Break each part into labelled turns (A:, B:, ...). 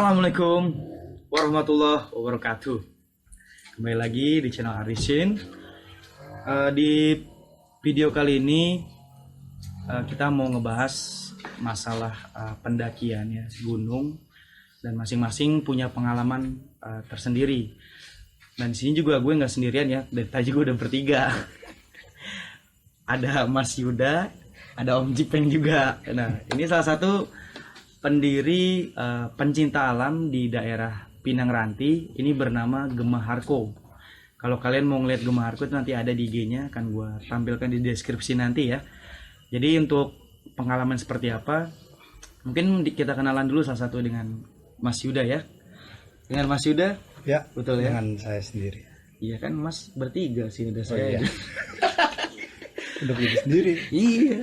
A: Assalamualaikum warahmatullahi wabarakatuh. Kembali lagi di channel Arisin. Di video kali ini kita mau ngebahas masalah pendakian ya, gunung, dan masing-masing punya pengalaman tersendiri. Dan di sini juga gue nggak sendirian ya, dari tadi gue udah bertiga. Ada Mas Yuda, ada Om Jipeng juga. Nah, ini salah satu pendiri pencinta alam di daerah Pinang Ranti. Ini bernama Gemah Harko. Kalau kalian mau ngeliat Gemah Harko itu nanti ada di IG-nya, akan gue tampilkan di deskripsi nanti ya. Jadi untuk pengalaman seperti apa, mungkin kita kenalan dulu salah satu dengan Mas Yuda ya. Dengan Mas Yuda?
B: Ya,
A: betul ya.
B: Dengan saya sendiri.
A: Iya kan Mas bertiga sih udah saya.
B: Iya. Udah berdiri sendiri.
A: Iya.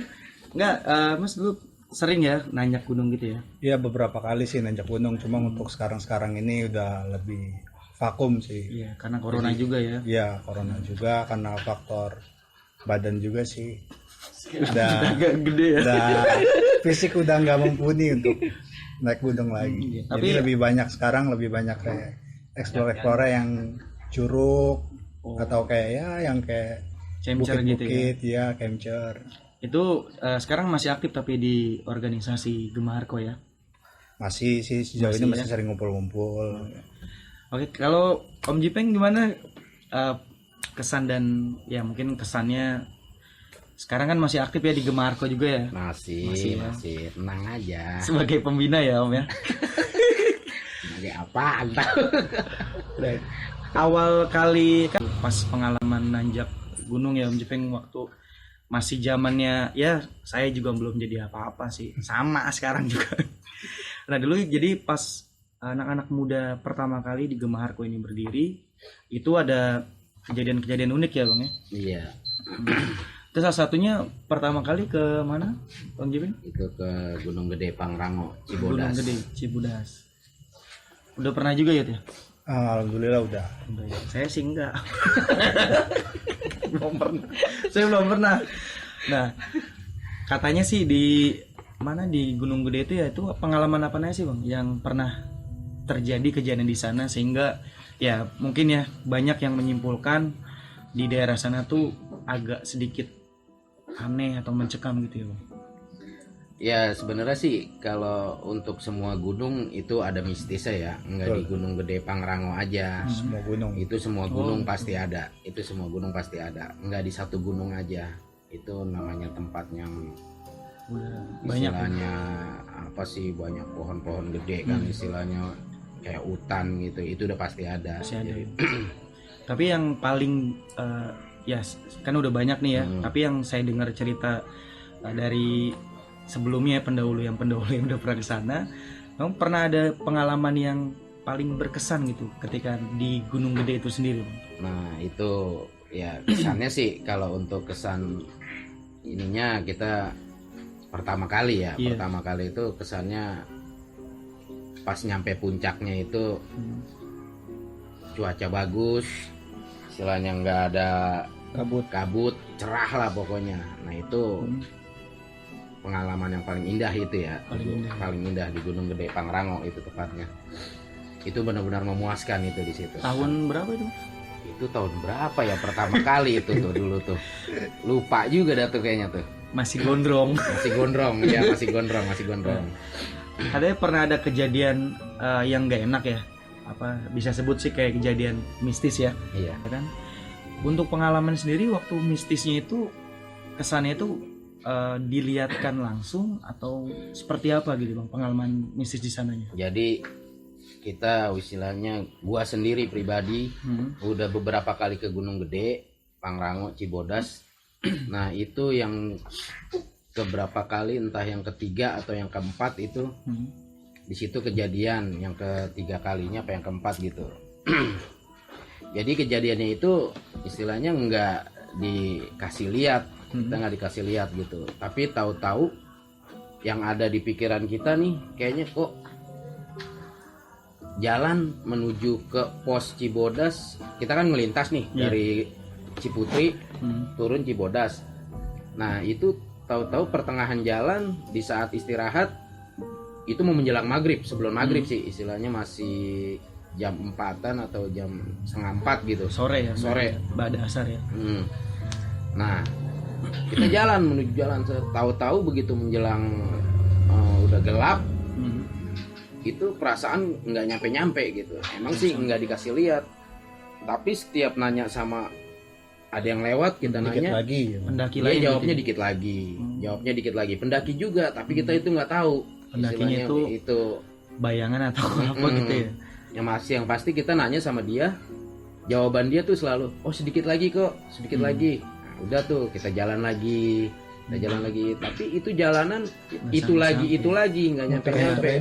A: Enggak, Mas dulu sering ya nanjak gunung gitu ya?
B: Iya, beberapa kali sih nanjak gunung, cuma untuk sekarang ini udah lebih vakum sih.
A: Iya, karena corona juga ya.
B: Iya, corona juga, karena faktor badan juga sih. Udah
A: agak gede ya.
B: Udah fisik udah nggak mumpuni untuk naik gunung lagi.
A: Iya,
B: Jadi
A: tapi
B: lebih banyak kayak explore yang curug atau kayak ya yang kayak
A: Camcer gitu ya.
B: bukit-bukit ya, camcer.
A: Itu sekarang masih aktif tapi di organisasi Gemah Harko ya?
B: Masih sih sejauh
A: Masih
B: ini masih
A: ya?
B: sering ngumpul-ngumpul.
A: Oke, kalau Om Jipeng gimana kesan dan ya mungkin kesannya sekarang kan masih aktif ya di Gemah Harko juga ya?
C: Masih
A: ya?
C: tenang aja.
A: Sebagai pembina ya Om ya?
C: Sebagai apaan tahu.
A: Awal kali kan pas pengalaman nanjak gunung ya Om Jipeng, waktu masih zamannya ya saya juga belum jadi apa-apa sih, sama sekarang juga. Nah dulu jadi pas anak-anak muda pertama kali di Gemah Harko ini berdiri, itu ada kejadian-kejadian unik ya Bang ya?
C: Iya.
A: Terus salah satunya pertama kali ke mana Bang Jipeng?
C: Itu ke Gunung Gede Pangrango,
A: Gunung
C: Cibodas.
A: Gede, Cibodas. Udah pernah juga ya tuh?
B: Alhamdulillah udah.
A: Ya. Saya sih enggak. Belum pernah. Saya belum pernah. Nah, katanya sih di mana di Gunung Gede itu ya, itu pengalaman apa sih Bang yang pernah terjadi kejadian di sana sehingga ya mungkin ya banyak yang menyimpulkan di daerah sana tuh agak sedikit aneh atau mencekam gitu ya Bang.
C: Ya sebenarnya sih kalau untuk semua gunung itu ada mistisnya ya, enggak di Gunung Gede Pangrango aja.
B: Semua gunung.
C: Itu semua gunung pasti ada. Itu semua gunung pasti ada. Enggak di satu gunung aja. Itu namanya tempat yang
A: Udah banyak
C: istilahnya apa sih, banyak pohon-pohon gede kan, istilahnya kayak hutan gitu. Itu udah pasti ada.
A: masih ada.
C: Jadi,
A: Tapi yang paling ya kan udah banyak nih ya. Tapi yang saya dengar cerita dari sebelumnya pendahulu yang udah pernah ke sana, kamu pernah ada pengalaman yang paling berkesan gitu ketika di Gunung Gede itu sendiri Bang?
C: nah itu ya kesannya sih, kalau untuk kesan ininya kita pertama kali ya,
A: Iya.
C: pertama kali itu kesannya pas nyampe puncaknya itu cuaca bagus, istilahnya nggak ada kabut, cerah lah pokoknya. Nah itu pengalaman yang paling indah itu ya, paling indah di Gunung Gede Pangrango itu tepatnya. Itu benar-benar memuaskan itu di situ.
A: Tahun berapa itu?
C: Itu tahun berapa ya pertama kali itu tuh dulu tuh, lupa juga dah tuh kayaknya tuh.
A: Masih gondrong.
C: Masih gondrong ya, masih gondrong.
A: Katanya pernah ada kejadian yang nggak enak ya, apa bisa sebut sih kayak kejadian mistis ya,
C: Iya.
A: kan? Untuk pengalaman sendiri waktu mistisnya itu kesannya itu dilihatkan langsung atau seperti apa gitu Bang pengalaman mistis di sananya?
C: Jadi kita istilahnya, gua sendiri pribadi udah beberapa kali ke Gunung Gede Pangrango, Cibodas. Nah itu yang keberapa kali, entah yang ketiga atau yang keempat itu, di situ kejadian yang ketiga kalinya apa yang keempat gitu. Jadi kejadiannya itu istilahnya nggak dikasih lihat, kita nggak dikasih lihat gitu, tapi tahu-tahu yang ada di pikiran kita nih, kayaknya kok jalan menuju ke pos Cibodas, kita kan melintas nih dari Ciputri turun Cibodas. Nah itu tahu-tahu pertengahan jalan di saat istirahat itu mau menjelang maghrib, sebelum maghrib sih istilahnya, masih jam 4-an atau jam setengah 4 gitu.
A: Sore ya.
C: Sore.
A: Ba'da asar ya.
C: Nah, kita jalan menuju jalan, tahu-tahu begitu menjelang udah gelap, itu perasaan nggak nyampe-nyampe gitu. Emang sih nggak dikasih lihat, tapi setiap nanya sama ada yang lewat, kita
B: dikit
C: nanya
B: lagi
A: Pendaki
C: dia
A: lain
C: jawabnya
A: gitu.
C: dikit lagi, jawabnya dikit lagi. Pendaki juga, tapi kita itu nggak tahu.
A: Pendakinya
C: Istilahnya
A: itu bayangan atau apa gitu ya.
C: Yang pasti kita nanya sama dia, jawaban dia tuh selalu, oh sedikit lagi kok, sedikit lagi. Nah, udah tuh kita jalan lagi, tapi itu jalanan itu lagi nggak nyampe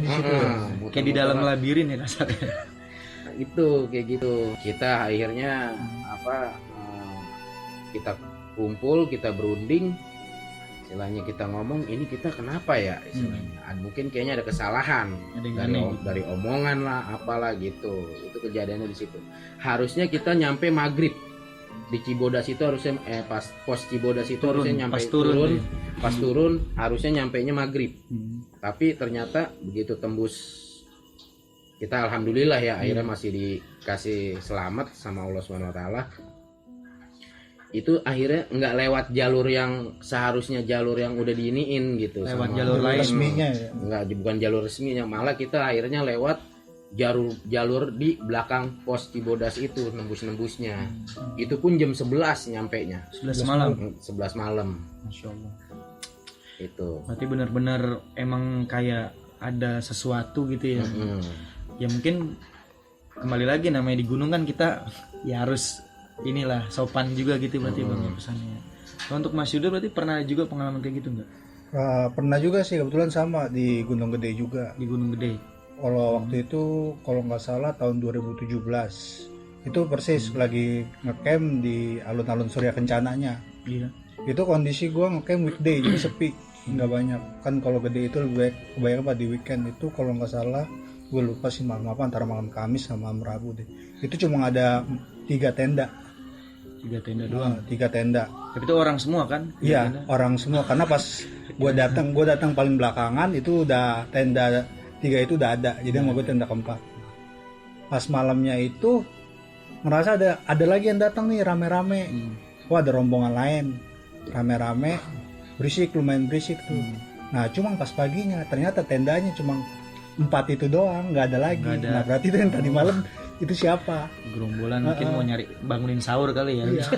B: di situ ya.
A: Kayak di dalam labirin ya kasarnya.
C: Nah, itu kayak gitu. Kita akhirnya kita kumpul, kita berunding, istilahnya kita ngomong, ini kita kenapa ya istilahnya. Mungkin kayaknya ada kesalahan dari omongan lah, apalah gitu. Itu kejadiannya di situ. Harusnya kita nyampe maghrib di Cibodas itu, harusnya pas pos Cibodas itu harusnya nyampe pas turun harusnya nyampainya maghrib. Tapi ternyata begitu tembus, kita alhamdulillah ya akhirnya masih dikasih selamat sama Allah SWT. Itu akhirnya nggak lewat jalur yang seharusnya, jalur yang udah diiniin gitu,
A: Lewat
C: sama
A: jalur lain.
B: resminya ya.
C: nggak, bukan jalur resminya, malah kita akhirnya lewat jalur di belakang pos Cibodas itu, nembusnya. Itu pun jam 11 nyampenya,
A: 11 malam.
C: 11 malam.
A: Masya Allah.
C: Itu
A: Berarti benar-benar emang kayak ada sesuatu gitu ya. Ya mungkin kembali lagi namanya di gunung kan kita ya harus inilah sopan juga gitu berarti bang ya pesannya. Nah, untuk Mas Yuda berarti pernah juga pengalaman kayak gitu nggak?
B: Pernah juga sih, kebetulan sama di Gunung Gede juga.
A: Di Gunung Gede.
B: Kalau waktu itu kalau nggak salah tahun 2017 itu persis lagi ngecamp di alun-alun Surya Kencananya.
A: Iya.
B: Itu kondisi gua ngecamp weekday, jadi sepi, nggak banyak. Kan kalau Gede itu lebih baik kebanyakan di weekend. Itu kalau nggak salah gue lupa sih malam apa, antara malam Kamis sama malam Rabu deh. Itu cuma ada 3 tenda.
A: 3 tenda doang.
B: 3 tenda.
A: Tapi itu orang semua kan?
B: Iya,
A: Tenda.
B: orang semua, karena pas gue datang paling belakangan, itu udah tenda 3 itu udah ada. Jadi sama gue tenda keempat. Pas malamnya itu ngerasa ada lagi yang datang nih rame-rame. Wah, ada rombongan lain rame-rame, lumayan berisik tuh. Nah, cuma pas paginya ternyata tendanya cuma 4 itu doang, nggak ada lagi.
A: Nggak ada.
B: Nah, berarti itu yang tadi malam itu siapa?
A: Gerombolan mungkin mau nyari bangunin sahur kali ya.
B: Iya.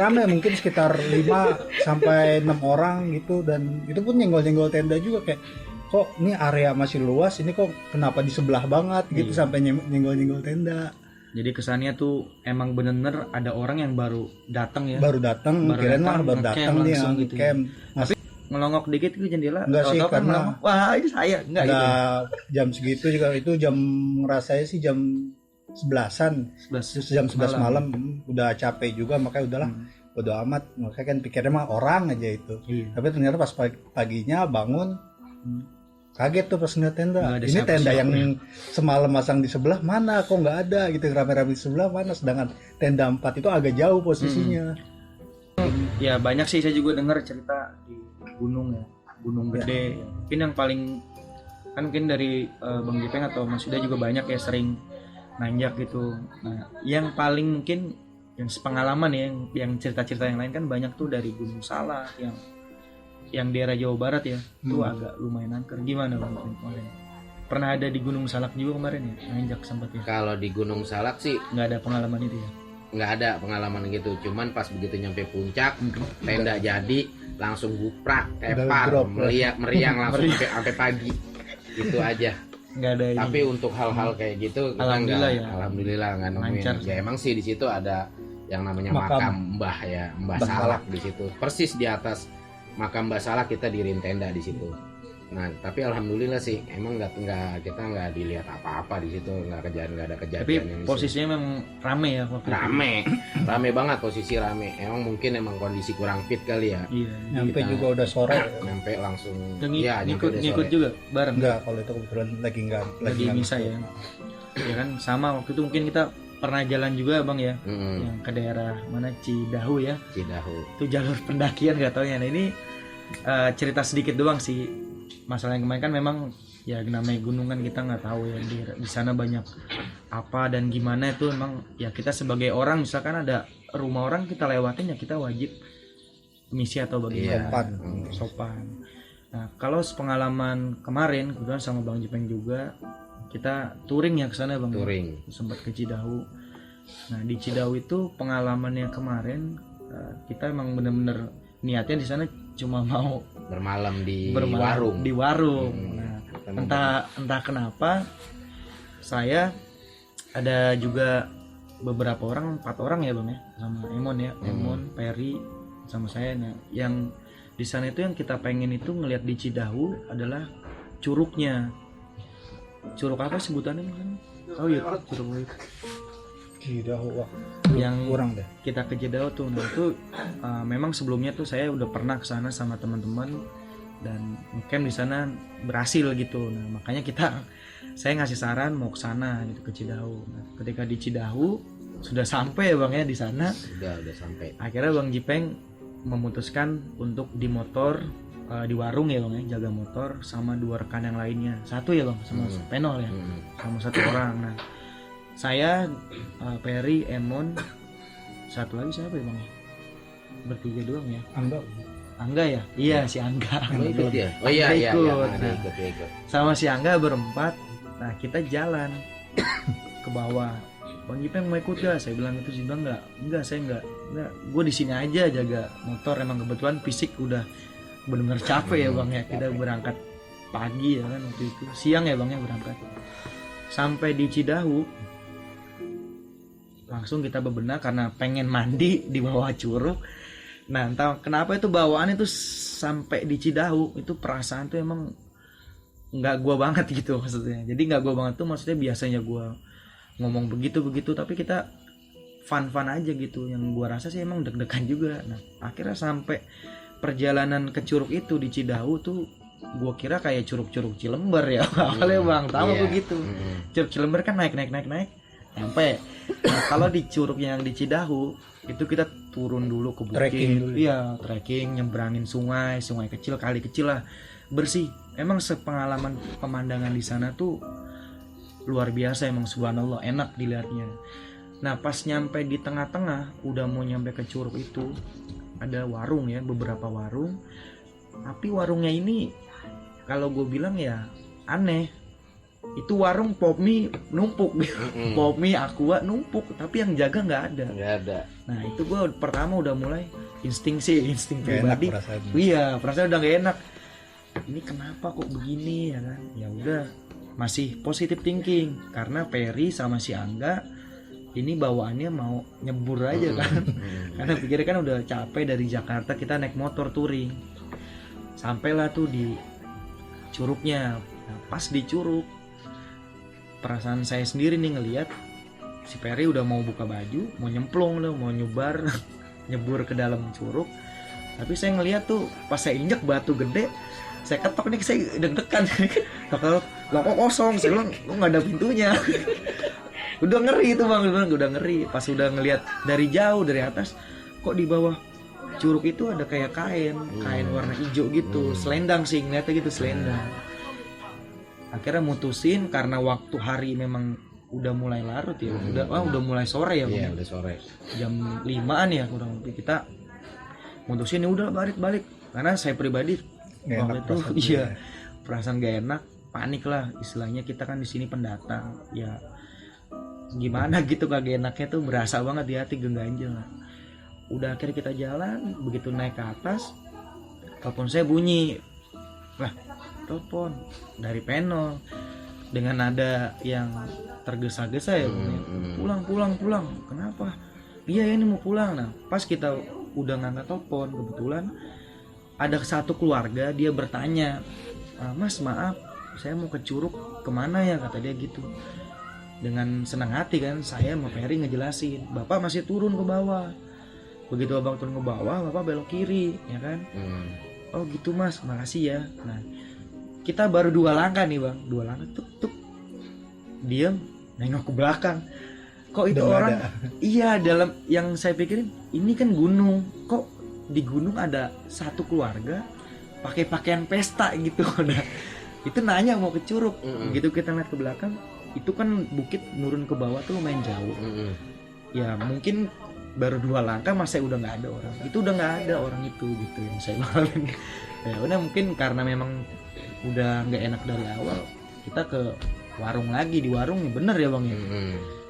B: Rame, mungkin sekitar 5 sampai 6 orang gitu, dan itu pun nyenggol-nyenggol tenda juga, kayak kok ini area masih luas, ini kok kenapa di sebelah banget gitu, sampai nyenggol-nyenggol tenda.
A: Jadi kesannya tuh emang bener-bener ada orang yang baru datang ya.
B: Baru datang, kirain lah baru datang nih
A: langsung
B: yang
A: gitu.
B: camp.
A: Tapi ngelongok dikit ke jendela.
B: Enggak sih,
A: tahu-tahu kan
B: karena
A: ngelongok, wah ini saya enggak gitu.
B: jam segitu juga, itu jam rasanya sih jam 11-an.
A: 11
B: Jam 11 malam udah capek juga, makanya udahlah bodo amat, makanya kan pikirnya mah orang aja itu. Tapi ternyata pas paginya bangun kaget tuh pas ngeliat tenda.
A: Nggak ada
B: Ini tenda
A: siapa-siapa.
B: yang semalam masang di sebelah mana, kok nggak ada gitu, rame-rame di sebelah mana, sedangkan tenda 4 itu agak jauh posisinya.
A: Ya banyak sih, saya juga dengar cerita di gunung ya, Gunung Gede. Mungkin yang paling kan mungkin dari Bang Jepeng atau Mas Yuda juga banyak ya sering nanjak gitu. Nah, yang paling mungkin yang sepengalaman ya, yang cerita-cerita yang lain kan banyak tuh dari Gunung Salak yang daerah Jawa Barat ya. Itu agak lumayan angker. Gimana Bang Jepeng kemarin? Pernah ada di Gunung Salak juga kemarin ya, nanjak sempat ya?
C: kalau di Gunung Salak sih
A: Nggak ada pengalaman itu ya?
C: nggak ada pengalaman gitu, cuman pas begitu nyampe puncak tenda jadi langsung guprak, tepar,
B: drop,
C: meriang langsung sampai pagi. Itu aja.
A: Nggak ada ini.
C: Tapi untuk hal-hal kayak gitu kita
A: Alhamdulillah ya.
C: alhamdulillah nggak nemuin.
A: Lancar.
C: Ya emang sih di situ ada yang namanya makam Mbah ya, Mbah Salak di situ. Persis di atas makam Mbah Salak kita diriin tenda di situ. Nah, tapi alhamdulillah sih emang kita nggak dilihat apa-apa di situ, nggak ada kejadian.
A: Tapi
C: yang di situ.
A: posisinya memang rame ya waktu itu.
C: Rame banget, posisi rame. Mungkin emang kondisi kurang fit kali ya.
A: Iya.
B: Nyampe juga udah sore.
C: Nyampe langsung.
A: Yang
C: Iya, nyampe udah
A: ngikut
C: sore.
A: juga bareng.
B: Enggak, kalau itu kebetulan lagi
A: Lagi misa ya. Ya kan sama waktu itu mungkin kita pernah jalan juga Bang ya. Yang ke daerah mana, Cidahu ya.
C: Cidahu.
A: Itu jalur pendakian nggak tahu ya. Nah ini cerita sedikit doang sih. Masalah yang kemarin kan memang ya namanya gunung kan kita nggak tahu ya di sana banyak apa dan gimana. Itu emang ya kita sebagai orang misalkan ada rumah orang kita lewatin ya kita wajib misi atau bagaimana, sopan. Nah kalau pengalaman kemarin kebetulan sama Bang Jipeng juga kita touring ya ke sana Bang.
C: Touring.
A: Sempat ke Cidahu. Nah di Cidahu itu pengalamannya kemarin kita emang bener-bener niatnya di sana cuma mau
C: bermalam di
A: di warung. Nah, entah kenapa saya ada juga beberapa orang, 4 orang ya Bang ya, sama Emon ya, Emon, Peri sama saya. Nah, yang di sana itu yang kita pengen itu ngelihat di Cidahu adalah curugnya. Curug apa sebutannya Bang? Oh iya, curug
B: Cidahu. Wah,
A: yang
B: kurang deh.
A: kita ke Cidahu tuh. Nah itu memang sebelumnya tuh saya udah pernah ke sana sama teman-teman dan camp di sana berhasil gitu. Nah makanya saya ngasih saran mau ke sana gitu ke Cidahu. Nah, ketika di Cidahu sudah sampai ya Bang ya di sana.
C: Udah sampai.
A: Akhirnya Bang Jipeng memutuskan untuk di motor di warung ya Bang ya, jaga motor sama 2 rekan yang lainnya. 1 ya Bang sama Penol ya. Sama 1 orang. Nah saya, Peri, Emon, 1 lagi siapa ya Bang? Bertiga doang ya. Angga ya? Iya si Angga.
C: Ikut ya? Oh iya iya.
A: Nah,
C: Ikut.
A: sama si Angga berempat. Nah kita jalan ke bawah. Bang Jipeng mau ikut gak? Saya bilang itu, sih bilang enggak saya enggak. Gue di sini aja jaga motor. Emang kebetulan fisik udah benar-benar capek ya Bang ya. Kita berangkat pagi ya kan waktu itu. Siang ya Bang ya berangkat. Sampai di Cidahu langsung kita bebenah karena pengen mandi di bawah curug. Nah entah kenapa itu bawaan itu sampai di Cidahu itu perasaan tuh emang nggak gua banget gitu maksudnya. Jadi nggak gua banget tuh maksudnya biasanya gua ngomong begitu tapi kita fun aja gitu. Yang gua rasa sih emang deg-degan juga. Nah akhirnya sampai perjalanan ke curug itu di Cidahu tuh gua kira kayak curug-curug Cilember ya awalnya Bang, tahu begitu. Curug Cilember kan naik sampai. Nah, kalau di curug yang di Cidahu itu kita turun dulu ke bukit. Iya, trekking, nyebrangin sungai kecil, kali kecil lah. Bersih. Emang sepengalaman pemandangan di sana tuh luar biasa emang, subhanallah, enak dilihatnya. Nah, pas nyampe di tengah-tengah, udah mau nyampe ke curug itu, ada warung ya, beberapa warung. Tapi warungnya ini kalau gue bilang ya aneh. Itu warung pop mie numpuk, pop mie aqua numpuk, tapi yang jaga nggak ada. Nah itu gue pertama udah mulai insting pribadi. Iya perasaan udah gak enak. Ini kenapa kok begini ya kan? Ya udah masih positive thinking karena Peri sama si Angga ini bawaannya mau nyebur aja kan. Karena pikirnya kan udah capek dari Jakarta kita naik motor touring. Sampailah tuh di curugnya. Nah, pas di curug perasaan saya sendiri nih ngelihat si Peri udah mau buka baju, mau nyemplung loh, mau nyebur ke dalam curug. Tapi saya ngelihat tuh pas saya injek batu gede, saya ketok nih, saya deg-degan. Kalau kosong, saya bilang kok nggak ada pintunya. Udah ngeri itu Bang, udah ngeri. Pas udah ngelihat dari jauh dari atas, kok di bawah curug itu ada kayak kain warna hijau gitu, selendang sih ngeliatnya gitu, selendang. Akhirnya mutusin karena waktu hari memang udah mulai larut ya, udah mulai sore ya Bang.
C: Iya, udah sore.
A: Jam 5-an ya kurang lebih, kita mutusin ya udah balik karena saya pribadi waktu itu perasaan gak enak, panik lah istilahnya. Kita kan di sini pendatang ya, gimana gitu kagak enaknya tuh berasa banget di hati, gengganjel. Udah akhirnya kita jalan, begitu naik ke atas telepon saya bunyi, lah telepon dari Penol dengan nada yang tergesa-gesa ya, pulang, kenapa? Iya ini mau pulang. Nah pas kita udah ngangkat telepon, kebetulan ada satu keluarga, dia bertanya, Mas maaf saya mau ke curug, kemana ya, kata dia gitu. Dengan senang hati kan saya sama Ferry ngejelasin, bapak masih turun ke bawah. Begitu abang turun ke bawah, bapak belok kiri ya kan. Oh gitu Mas, makasih ya. Nah kita baru 2 langkah nih Bang, 2 langkah tuk diam, nengok ke belakang, kok itu orang ada. Iya, dalam yang saya pikirin ini kan gunung, kok di gunung ada satu keluarga pakai pakaian pesta gitu. Nah itu nanya mau ke curug. Begitu kita lihat ke belakang, itu kan bukit nurun ke bawah tuh lumayan jauh. Ya mungkin baru 2 langkah masa udah nggak ada orang. Itu udah nggak ada orang itu gitu yang saya malam. Ya udah mungkin karena memang udah nggak enak dari awal, kita ke warung lagi. Di warung nih bener ya bang ya.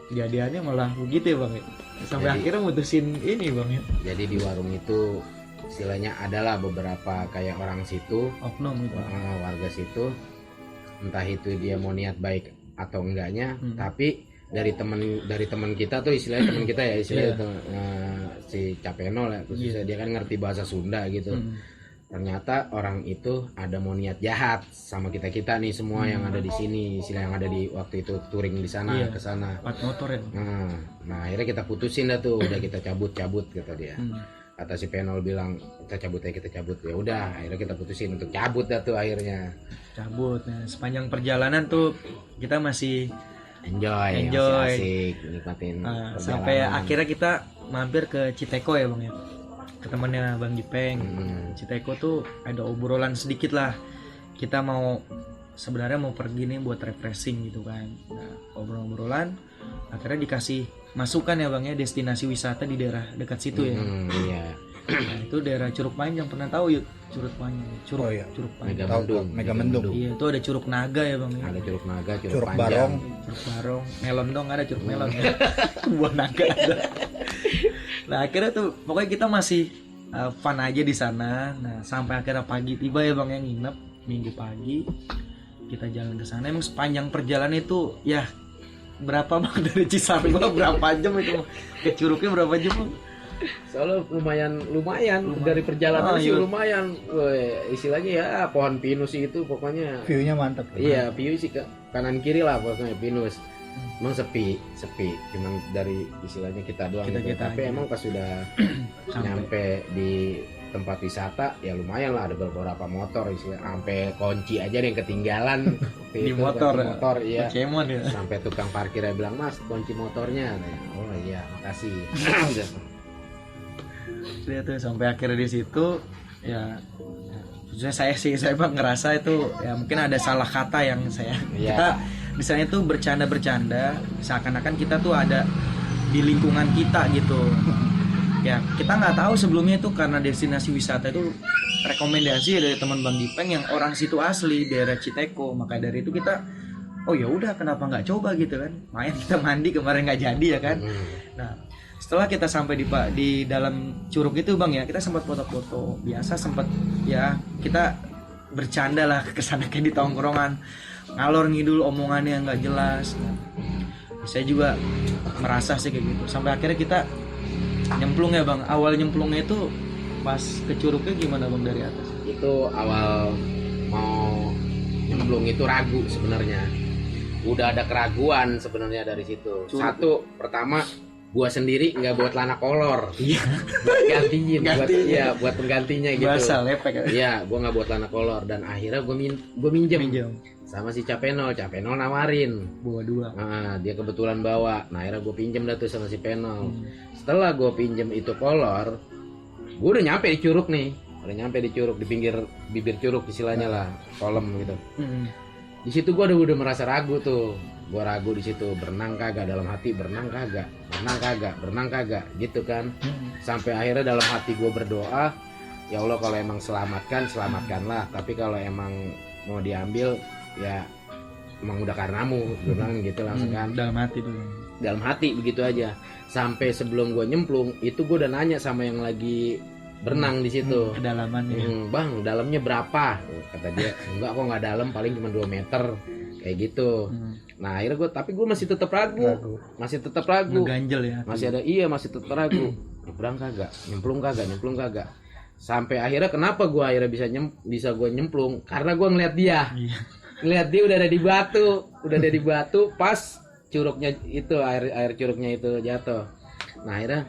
A: Kejadiannya malah begitu ya bang ya. Sampai akhirnya mutusin ini bang ya.
C: Jadi di warung itu istilahnya adalah beberapa kayak orang situ,
A: Oknum gitu.
C: warga situ, entah itu dia mau niat baik atau enggaknya, tapi dari teman kita tuh istilahnya teman kita ya istilahnya itu, si Capenol ya khususnya dia kan ngerti bahasa Sunda gitu. Ternyata orang itu ada mau niat jahat sama kita nih semua yang ada di sini, istilah yang ada di waktu itu touring di sana ke sana.
A: Pat motor ya.
C: Nah akhirnya kita putusin dah tuh, udah kita cabut kata dia. Kata si Penol bilang kita cabut. Ya udah akhirnya kita putusin untuk cabut dah tuh akhirnya.
A: Cabut. Nah, sepanjang perjalanan tuh kita masih
C: enjoy. Masih asik nikmatin perjalanan.
A: Sampai akhirnya kita mampir ke Citeko ya bang ya, ke temannya Bang Gipeng. Citeko tuh ada obrolan sedikit lah, kita mau sebenarnya mau pergi nih buat refreshing gitu kan. Nah obrolan akhirnya dikasih masukan ya bang ya, destinasi wisata di daerah dekat situ ya.
C: Iya.
A: Nah, itu daerah Curug Panjang, pernah tahu yuk Curug Panjang? Curug Panjang.
B: Megamendung.
A: Iya itu ada Curug Naga ya bang ya.
C: Ada Curug Naga,
B: Curug
C: Panjang.
B: Barong.
A: Curug Barong, melon dong ada Curug melon ya. Buah naga ada. Nah akhirnya tuh pokoknya kita masih fun aja di sana. Nah sampai akhirnya pagi tiba ya bang yang nginep Minggu pagi kita jalan ke sana. Emang sepanjang perjalanan itu ya berapa bang dari Cisarua berapa jam itu ke Curugnya berapa jam bang?
C: Soalnya lumayan dari perjalanan sih
A: iya.
C: lumayan. Woy, istilahnya ya pohon pinus itu pokoknya.
B: View-nya mantap.
C: Iya, view sih ke kanan kiri lah pokoknya pinus. Emang sepi. Cuman dari istilahnya kita doang
A: Kita
C: gitu. Tapi
A: aja.
C: emang pas sudah nyampe di tempat wisata ya lumayan lah, ada beberapa motor istilah sampai kunci aja yang ketinggalan
A: Di
C: itu,
A: motor,
C: kunci motor iya.
A: Pokemon ya.
C: Sampai tukang parkirnya bilang, "Mas, kunci motornya." Oh iya, makasih.
A: Dia tuh sampai akhirnya di situ ya khususnya saya bang ngerasa itu ya mungkin ada salah kata yang kita di sana itu bercanda seakan-akan kita tuh ada di lingkungan kita gitu. Ya kita nggak tahu sebelumnya itu karena destinasi wisata itu rekomendasi dari teman Bang Dipeng yang orang situ asli daerah Citeko, maka dari itu kita oh ya udah kenapa nggak coba gitu kan, main kita mandi kemarin nggak jadi ya kan. Nah setelah kita sampai di dalam curug itu bang ya, kita sempat foto-foto biasa, sempat ya kita bercanda lah kesana kayak di tongkrongan ngalor ngidul omongannya nggak jelas. Nah, saya juga merasa sih kayak gitu sampai akhirnya kita nyemplung ya bang. Awal nyemplungnya itu pas ke curugnya gimana bang dari atas?
C: Itu awal mau nyemplung itu ragu sebenarnya, udah ada keraguan sebenarnya dari situ. Satu pertama gua sendiri nggak buat celana kolor, buat gantiin, buat penggantinya gitu.
A: Bahasa lepek ya.
C: Iya, gua nggak buat celana kolor dan akhirnya gua minjem sama si Capenol nawarin
A: bawa 2.
C: Nah, dia kebetulan bawa. Nah, akhirnya gue pinjem dah tuh sama si Penol. Setelah gue pinjem itu kolor, gue udah nyampe di curug nih. Udah nyampe di curug, di pinggir bibir curug istilahnya lah, kolam gitu. Di situ gue udah merasa ragu tuh. Gue ragu di situ, berenang kagak, dalam hati berenang kagak gitu kan. Sampai akhirnya dalam hati gue berdoa, ya Allah kalau emang selamatkanlah. Tapi kalau emang mau diambil ya emang udah karenamu, gue bilang gitu langsung kan. Dalam hati begitu aja. Sampai sebelum gue nyemplung itu gue udah nanya sama yang lagi berenang di situ.
A: Kedalamannya.
C: Bang, dalamnya berapa? Kata dia, enggak kok nggak dalam, paling cuma 2 meter kayak gitu. Nah akhirnya tapi gue masih tetap ragu.
A: Ngeganjel ya.
C: Masih tetap ragu. Nyebrang kagak, nyemplung kagak. Sampai akhirnya kenapa gue akhirnya bisa gue nyemplung? Karena gue ngeliat dia. Ngeliat dia udah ada di batu pas curugnya itu air curugnya itu jatuh. Nah akhirnya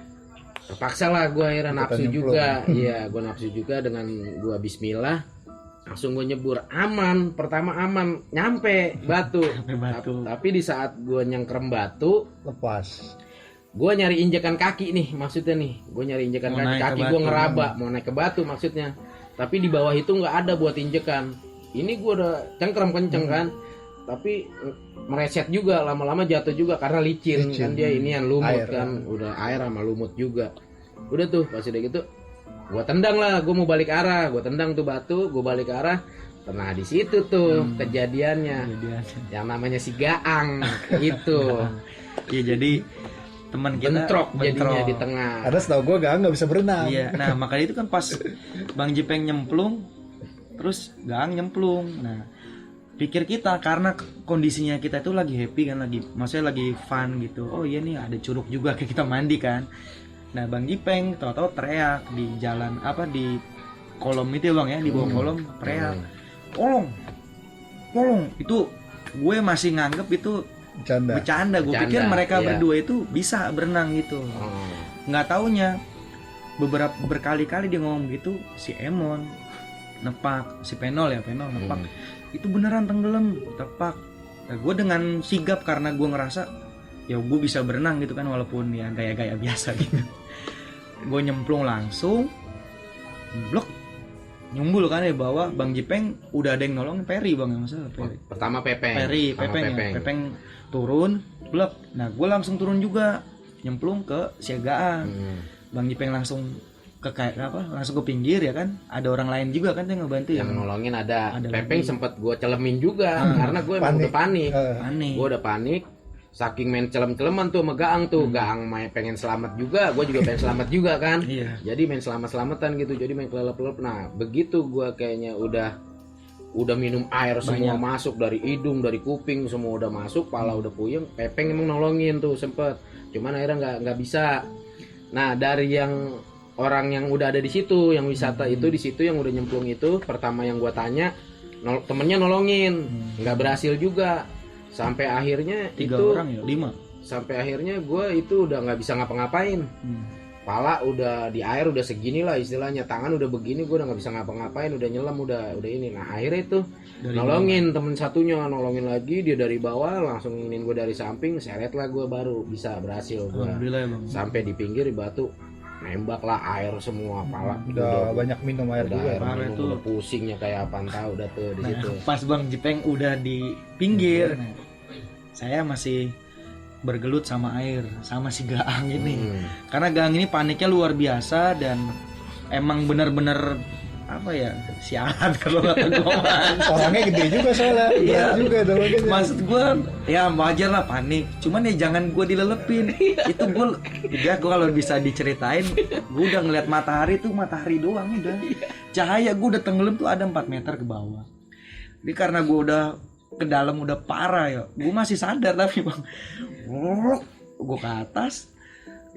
C: terpaksa lah gue akhirnya nafsu juga. Iya, gue nafsu juga dengan gue bismillah langsung gue nyebur. Pertama aman nyampe batu. Tapi di saat gue nyengkrem batu
B: lepas.
C: Gue nyari injekan kaki nih maksudnya nih. Gue nyari injekan kaki gue ngeraba mau naik ke batu maksudnya. Tapi di bawah itu nggak ada buat injekan. ini gue udah cengkram kenceng kan, tapi mereset juga, lama-lama jatuh juga karena licin kan, dia ini yang lumut
B: Air,
C: kan, udah air sama lumut juga. Udah tuh pas udah gitu gue tendang lah, gue mau balik arah, gue tendang tuh batu, gue balik arah. Nah di situ tuh kejadiannya yang namanya si Gaang itu.
A: Iya, jadi teman kita
C: bentrok jadinya di tengah.
B: Karena setahu gue nggak bisa berenang.
A: Iya, nah makanya itu kan pas Bang Jipeng nyemplung, terus Gaang nyemplung. Nah, pikir kita karena kondisinya kita itu lagi happy kan, maksudnya lagi fun gitu. Oh iya nih ada curug juga, kayak kita mandi kan. Nah Bang Jipeng tahu-tahu teriak di jalan di kolom itu ya Bang ya, di bawah kolom teriak, tolong. Itu gue masih nganggep itu bercanda. Gue pikir mereka berdua itu bisa berenang gitu. Nggak taunya berkali-kali dia ngomong gitu, si Emon nepak, si Penol nepak, itu beneran tenggelam, tepak. Nah, gue dengan sigap karena gue ngerasa ya gue bisa berenang gitu kan, walaupun ya gaya-gaya biasa gitu. Gue nyemplung langsung, blok, nyumbul kan di bawah. Bang Jipeng udah ada yang nolong, Peri Bang yang masalah Peri.
C: Pertama Pepeng.
A: Pepeng turun, blok. Nah gue langsung turun juga, nyemplung ke siagaan. Bang Jipeng langsung langsung ke pinggir ya kan, ada orang lain juga kan yang ngebantu
C: yang nolongin. Ada Pepeng
A: lagi.
C: sempet gue celemin juga karena gue emang udah panik. Gue udah panik, saking main celem-celeman tuh sama Gaang tuh. Gaang pengen selamat juga, gue juga pengen selamat juga kan. Jadi main selamat-selamatan gitu, jadi main kelelep-kelelep. Nah begitu gue kayaknya udah minum air semua masuk dari hidung, dari kuping, semua udah masuk, pala udah puyeng. Pepeng emang nolongin tuh sempet, cuman akhirnya nggak bisa. Nah dari yang orang yang udah ada di situ, yang wisata itu di situ, yang udah nyemplung itu, pertama yang gue tanya, temennya nolongin, nggak berhasil juga. Sampai akhirnya
A: 3 orang ya, 5.
C: Sampai akhirnya gue itu udah nggak bisa ngapa-ngapain. Pala udah di air udah segini lah istilahnya, tangan udah begini, gue udah nggak bisa ngapa-ngapain, udah nyelam, udah ini. Nah akhirnya itu nolongin temen satunya, nolongin lagi, dia dari bawah langsung nginin gue dari samping, seret lah gue, baru bisa berhasil gue.
A: Alhamdulillah ya Bang.
C: Sampai di pinggir di batu, nembak lah air semua, pala
B: udah banyak minum air juga.
C: Air minum, udah pusingnya kayak apaan tahu udah tuh di situ.
A: Pas Bang Jipeng udah di pinggir, saya masih bergelut sama air, sama si Gaang ini. Karena Gaang ini paniknya luar biasa dan emang bener-bener sialan kalau kata gue.
B: Orangnya gede juga soalnya. Iya juga dong.
A: Maksud gue ya wajar lah panik, cuman ya jangan gue dilelepin. Itu gue kalau bisa diceritain, gue udah ngeliat matahari doang udah. Cahaya gue udah tenggelam tuh ada 4 meter ke bawah. Ini karena gue udah ke dalam udah parah ya, gue masih sadar tapi Bang, gue ke atas.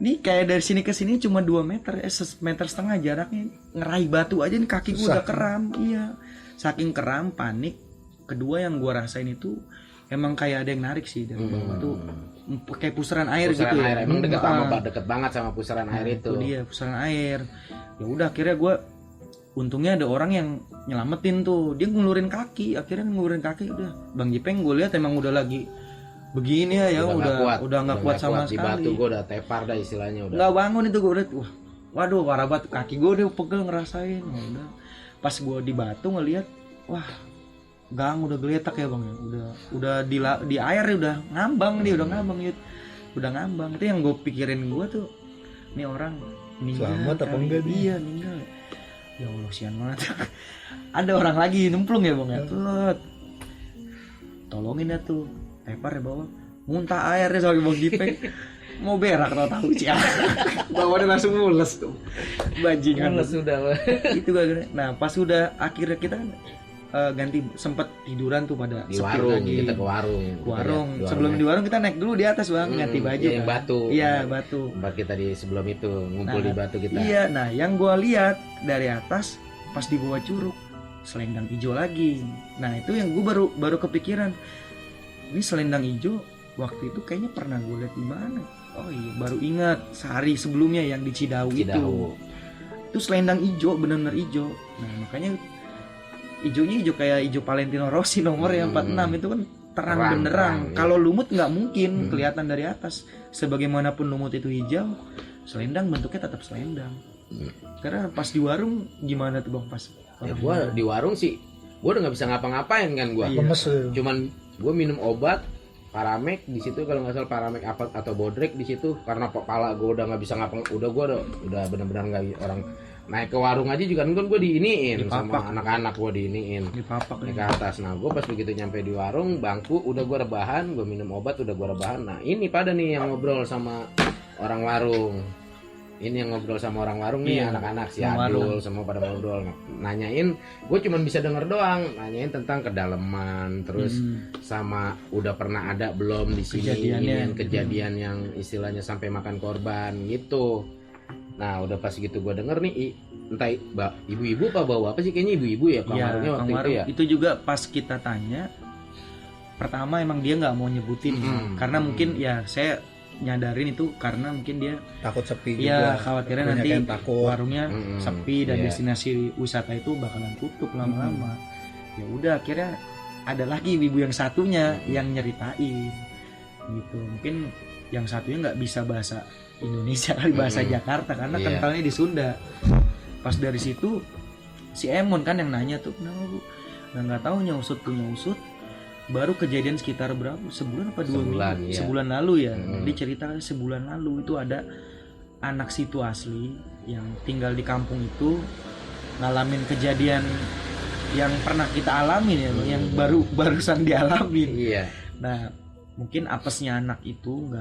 A: Ini kayak dari sini ke sini cuma 2 meter, 1,5 meter jaraknya, ngeraih batu aja nih kaki gue udah kram. Iya, saking kram, panik. Kedua yang gue rasain itu emang kayak ada yang narik sih dari bawah tuh, kayak pusaran air gitu
C: air.
A: ya.
C: Emang deket banget sama pusaran air itu.
A: Dia pusaran air. Ya udah akhirnya gue, untungnya ada orang yang nyelamatin tuh, dia ngulurin kaki. Akhirnya ngulurin kaki, udah Bang Jipeng gue lihat emang udah lagi begini ya, udah nggak kuat sama
C: di
A: sekali.
C: Batu gue udah tepar dah istilahnya, udah
A: nggak bangun itu gue udah, waduh parah banget, kaki gue udah pegel ngerasain. Udah pas gue di batu ngelihat, wah Gaang udah geletak ya Bang ya, udah di air ya, udah ngambang dia, udah ngambang. Itu yang gue pikirin gue tuh, ini orang meninggal
B: selamat apa enggak nih?
A: Iya meninggal. Ya Allah sian banget. Ada orang lagi nyemplung ya Bang ya, tolongin ya tuh, tepar ya bawah, muntah air ya soalnya Bang Jipeng. Mau berak tahu Cia. Bawahnya langsung mules tuh, bajingan.
C: Mules sudah.
A: Itu gak. Nah pas udah akhirnya kita kan ganti, sempet tiduran tuh pada
C: di warung lagi. Kita ke
A: warung. Sebelum di warung kita naik dulu di atas Bang, ganti baju
C: yang
A: kan.
C: batu.
A: Iya batu.
C: Tempat kita di sebelum itu ngumpul di batu kita.
A: Iya, nah yang gua lihat dari atas pas di bawah curug, selendang hijau lagi. Nah itu yang gua baru kepikiran, ini selendang hijau waktu itu kayaknya pernah gue lihat di mana. Oh iya, baru ingat sehari sebelumnya yang di Cidahu. Itu selendang hijau, benar-benar hijau. Nah makanya hijaunya hijau kayak hijau Valentino Rossi nomor yang 46 itu kan terang benderang. Kalau lumut nggak mungkin kelihatan dari atas. Sebagaimanapun lumut itu hijau, selendang bentuknya tetap selendang. Karena pas di warung gimana tuh Bang pas?
C: Ya gua di warung sih gue udah nggak bisa ngapa-ngapain kan gue.
B: Lemes tuh.
C: Cuman gue minum obat Paramek di situ, kalau nggak salah Paramek apa atau Bodrek di situ, karena kepala gue udah nggak bisa udah gue udah benar-benar nggak, orang naik ke warung aja juga kan gue diiniin sama anak-anak, gue diiniin
A: Dipapak
C: naik ke atas. Nah gue pas begitu nyampe di warung bangku udah gue rebahan, gue minum obat udah gue rebahan. Nah ini pada nih yang ngobrol sama orang warung. Ini yang ngobrol sama orang warung nih, anak-anak si Adul semua pada ngobrol, nanyain, gue cuman bisa denger doang, nanyain tentang kedalaman, terus sama udah pernah ada belum di sini kejadian yang istilahnya sampai makan korban gitu. Nah udah pas gitu gue denger nih, entah ibu-ibu apa bawa apa sih, kayaknya ibu-ibu ya warungnya waktu itu ya.
A: Itu juga pas kita tanya, pertama emang dia nggak mau nyebutin, karena mungkin ya saya nyadarin itu karena mungkin dia
B: takut sepi
A: ya,
B: juga.
A: khawatirnya
B: Banyak
A: nanti
B: yang takut.
A: warungnya sepi dan destinasi wisata itu bakalan tutup lama-lama. Ya udah akhirnya ada lagi ibu yang satunya yang nyeritain gitu. Mungkin yang satunya nggak bisa bahasa Indonesia kali, bahasa Jakarta karena kentalnya di Sunda. Pas dari situ si Emon kan yang nanya tuh, kenapa Bu? Nah nggak tahu nyusut baru kejadian sekitar berapa, sebulan apa 2 minggu, sebulan lalu ya. Dia cerita sebulan lalu itu ada anak situ asli yang tinggal di kampung itu ngalamin kejadian yang pernah kita alamin ya, yang barusan dialamin. Nah mungkin apesnya anak itu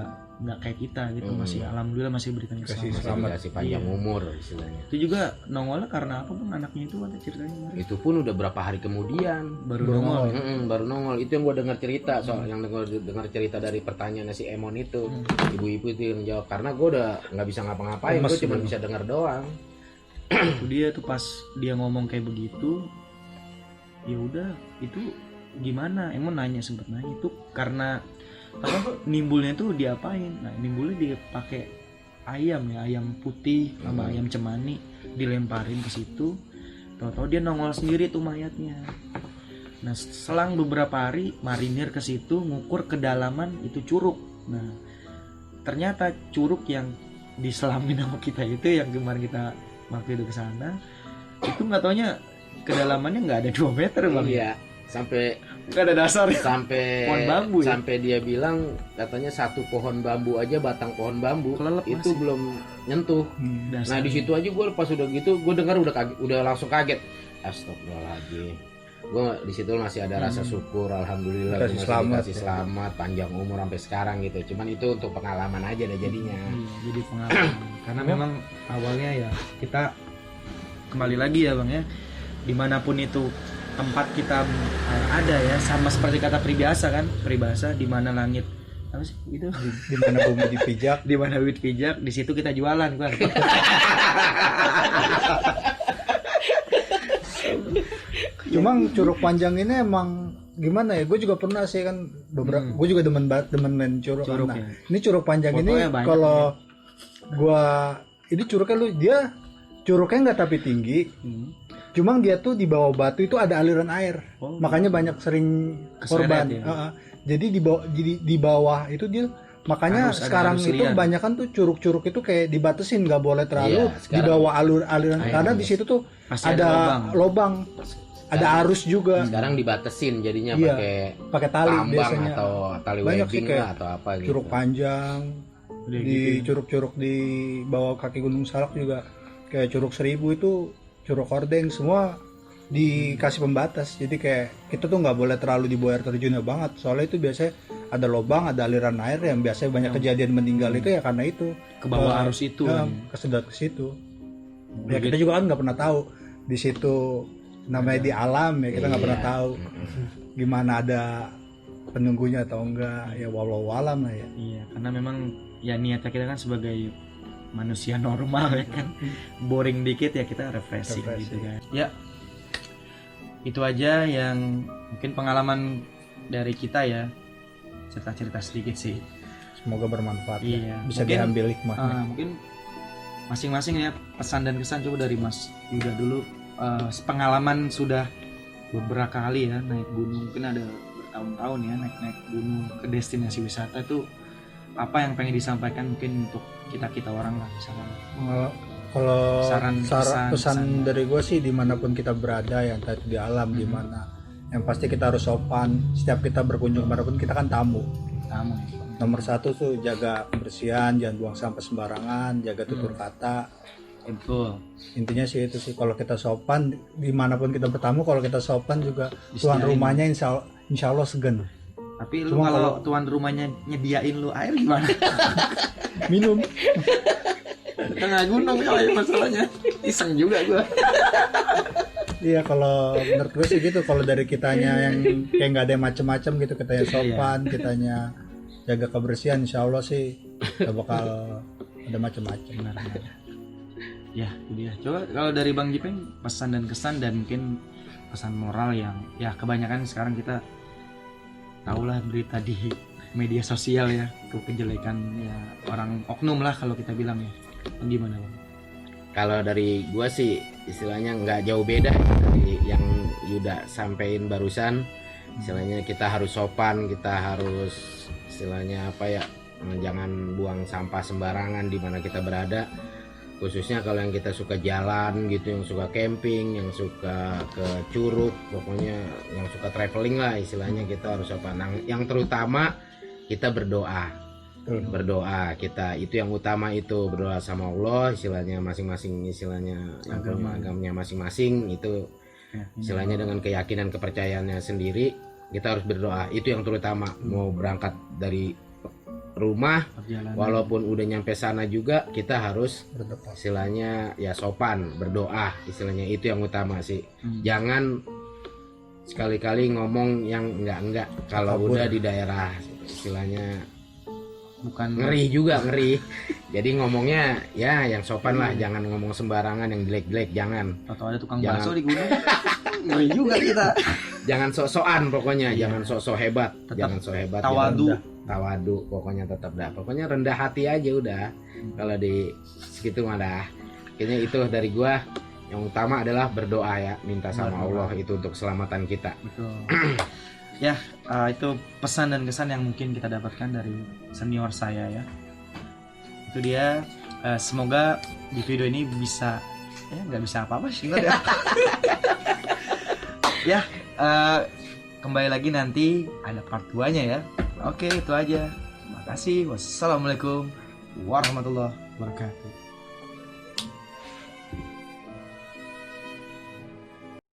A: nggak kayak kita gitu, masih alhamdulillah masih berikan
C: selamat, kasih panjang umur istilahnya.
A: Itu juga nongolnya karena apa Bang, anaknya itu ada ceritanya
C: itu pun udah berapa hari kemudian
A: baru nongol.
C: Baru nongol. Itu yang gue dengar cerita, soal yang dengar cerita dari pertanyaan si Emon itu, ibu-ibu itu yang jawab, karena gue udah nggak bisa ngapa-ngapain, gue cuma bisa dengar doang.
A: Itu dia tuh pas dia ngomong kayak begitu, ya udah itu gimana, Emon sempet nanya itu karena apa nimbulnya tuh diapain. Nah nimbulnya dipakai ayam ya, ayam putih sama ayam cemani dilemparin ke situ, tahu-tahu dia nongol sendiri tuh mayatnya. Nah selang beberapa hari marinir ke situ ngukur kedalaman itu curug. Nah ternyata curug yang diselamin sama kita itu, yang kemarin kita waktu itu ke sana, itu nggak taunya kedalamannya nggak ada 2 meter Bang.
C: Iya, sampai
A: nggak ada dasar,
C: sampai
A: pohon bambu ya?
C: Sampai dia bilang katanya satu pohon bambu aja, batang pohon bambu kelelep itu masih belum nyentuh. Nah di situ aja gue pas udah gitu gue dengar udah langsung kaget. Astagfirullahaladzim. Gue di situ masih ada rasa syukur, alhamdulillah gue masih dikasih selamat, panjang umur sampai sekarang gitu. Cuman itu untuk pengalaman aja deh jadinya.
A: Jadi pengalaman. Karena memang awalnya ya kita kembali lagi ya Bang ya, dimanapun itu tempat kita ada ya, sama seperti kata peribahasa, di mana langit apa sih gitu,
B: di mana bumi dipijak,
A: di mana bumi dipijak, di situ kita jualan kan.
B: Cuma Curug Panjang ini emang gimana ya, gue juga pernah sih kan beberapa, gue juga demen main curug nah, ya. Ini Curug Panjang fotonya ini kalau gue ini curugnya dia curugnya nggak tapi tinggi, cuma dia tuh di bawah batu itu ada aliran air, makanya banyak sering korban ya. Jadi di bawah itu dia, makanya sekarang itu kebanyakan tuh curug-curug itu kayak dibatesin, nggak boleh terlalu di bawah aliran karena di situ tuh ada lobang. Ada arus juga.
C: Sekarang dibatesin jadinya pakai
B: tali
C: tambang
B: biasanya,
C: atau tali webbing lah atau apa gitu.
B: Curug Panjang di curug-curug di bawah kaki Gunung Salak juga, kayak Curug Seribu itu, Curug Hordeng, semua dikasih pembatas. Jadi kayak kita tuh nggak boleh terlalu di bawah air terjunnya banget, soalnya itu biasanya ada lubang, ada aliran air yang biasanya banyak kejadian meninggal itu ya karena itu
A: ke bawah arus itu,
B: kesedot ke situ. Ya kita juga kan nggak pernah tahu di situ, namanya di alam ya, kita nggak pernah tahu gimana ada penunggunya atau enggak ya, walau alam lah ya.
A: Iya, karena memang ya niatnya kita kan sebagai manusia normal ya kan, boring dikit ya kita refreshing gitu kan ya. Itu aja yang mungkin pengalaman dari kita ya, cerita-cerita sedikit sih,
B: semoga bermanfaat
A: ya.
B: Bisa mungkin diambil hikmahnya.
A: Mungkin masing-masing ya pesan dan kesan, coba dari Mas Yuda dulu. Pengalaman sudah beberapa kali ya naik gunung, mungkin ada bertahun-tahun ya naik gunung ke destinasi wisata, itu apa yang pengen disampaikan mungkin untuk kita orang lah misalnya.
B: Kalau
A: Saran,
B: pesan
A: pesan.
B: dari gue sih dimanapun kita berada ya, entah itu di alam di mana, yang pasti kita harus sopan. Setiap kita berkunjung kemanapun, kita kan tamu.
A: Kamu.
B: Nomor satu tuh jaga kebersihan, jangan buang sampah sembarangan, jaga tutur kata.
A: Betul.
B: Intinya sih itu sih, kalau kita sopan dimanapun kita bertamu, kalau kita sopan juga tuan
A: Disediain.
B: rumahnya insya Allah segan.
A: Tapi lu
B: Cuma
A: kalau tuan rumahnya nyediain lu air gimana?
B: Minum.
A: Tengah gunung kalau masalahnya. Iseng juga gua.
B: Iya, kalau menurut gue sih gitu. Kalau dari kitanya yang kayak nggak ada yang macem-macem gitu, kitanya sopan, kitanya jaga kebersihan, insya Allah sih gak bakal ada macem-macem.
A: Ya, itu dia. Coba kalau dari Bang Jipeng pesan dan kesan dan mungkin pesan moral yang ya kebanyakan sekarang kita tahulah berita di media sosial ya, kejelekan ya orang oknum lah kalau kita bilang ya. Gimana Bang?
C: Kalau dari gua sih istilahnya nggak jauh beda dari yang Yuda sampein barusan. Istilahnya kita harus sopan, kita harus istilahnya apa ya, jangan buang sampah sembarangan di mana kita berada. Khususnya kalau yang kita suka jalan gitu, yang suka camping, yang suka ke curug, pokoknya yang suka traveling lah istilahnya, kita harus sopan. Yang terutama kita berdoa kita itu yang utama, itu berdoa sama Allah istilahnya, masing-masing istilahnya yang punya agamanya masing-masing itu istilahnya dengan keyakinan kepercayaannya sendiri, kita harus berdoa, itu yang terutama. Mau berangkat dari rumah
A: Perjalanan.
C: walaupun udah nyampe sana juga kita harus
B: Berdoa.
C: istilahnya ya sopan, berdoa istilahnya, itu yang utama sih. Jangan sekali-kali ngomong yang enggak kalau
B: Kabur.
C: udah di daerah istilahnya
A: Bukan
C: ngeri juga, ngeri. Jadi ngomongnya ya yang sopan lah, jangan ngomong sembarangan yang jelek-jelek, jangan.
A: atau ada tukang
C: Jangan.
A: bakso di gunung. Ngeri juga kita.
C: Jangan sok-sokan pokoknya,
A: Iya.
C: jangan sok-sok hebat,
A: Tetap
C: jangan sok hebat.
A: tawadu.
C: jangan tawadu, pokoknya tetap dah. Pokoknya rendah hati aja udah. Kalau di segitu mah dah. Kayaknya itu dari gua. Yang utama adalah berdoa ya, minta sama
A: Berdoa.
C: Allah itu untuk keselamatan kita.
A: Betul. Ya, itu pesan dan kesan yang mungkin kita dapatkan dari senior saya ya. Itu dia. Semoga di video ini bisa, ya nggak bisa apa-apa sih ya. Ya, kembali lagi nanti ada part 2-nya ya. Oke, itu aja. Terima kasih. Wassalamualaikum warahmatullahi wabarakatuh.